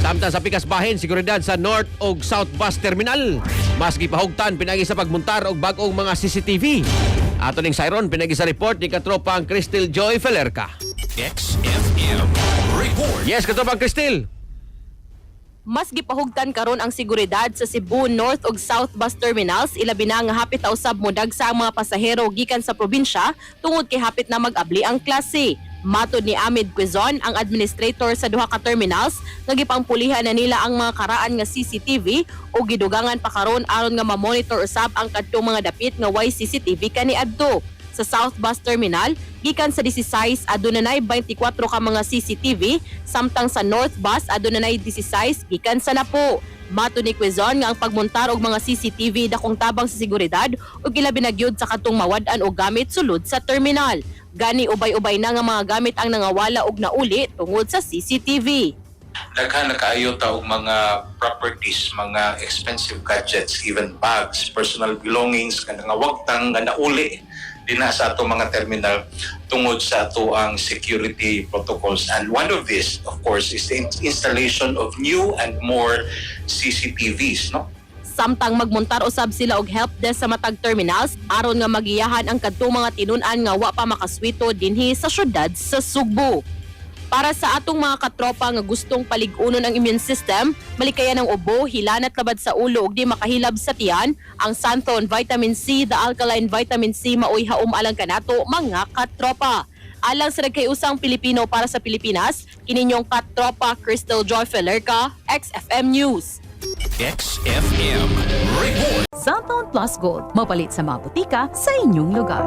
Samtang sa pikas bahin, seguridad sa North ug South Bus Terminal. Mas gipahugtan pinagi sa pagmuntar og bag-ong mga CCTV. Ato ning sayron pinagi sa report ni katropang Crystal Joy Felerca. XFM Report. Yes, katropang Crystal. Mas gipahugtan karon ang seguridad sa Cebu North ug South Bus Terminals, ilabi na nga hapit na usab modagsa ang mga pasahero gikan sa probinsya tungod kay hapit na mag-abli ang klase. Matod ni Amid Quezon, ang administrator sa duha ka terminals, nga gipangpulihan na nila ang mga karaan nga CCTV o gidugangan pa karon aron nga ma-monitor usab ang kadtong mga dapit nga way CCTV kaniadto. Sa South Bus Terminal, gikan sa 16 adunay 24 ka mga CCTV, samtang sa North Bus adunay 16 gikan sa Napo. Matod ni Quezon nga ang pagmontar og mga CCTV dakong tabang sa seguridad ug ilabi na gyud sa katong mawad-an og gamit sulod sa terminal. Gani ubay-ubay na nga mga gamit ang nangawala og nauli tungod sa CCTV. Daghan na kaayo ta og mga properties, mga expensive gadgets, even bags, personal belongings nga nangawagtang nga nauli dinha sa ato mga terminal tungod sa ato ang security protocols. And one of this, of course, is the installation of new and more CCTVs, no? Samtang magmontar usab sila og help desk sa matag terminals aron nga magiyahan ang kadtong mga tinun-an nga wa pa makaswito dinhi sa syudad sa Sugbo. Para sa atong mga katropa nga gustong palig-unon ang immune system, malikayan ang ubo, hilanat labad sa ulo ug di makahilab sa tiyan, ang Santon Vitamin C, the alkaline vitamin C maoy haom alang kanato mga katropa. Alang sa nagkayusang Pilipino para sa Pilipinas, kininyong katropa Crystal Joy Felerca, XFM News. XFM Report. Santon Plus Gold, mapalit sa mga butika sa inyong lugar.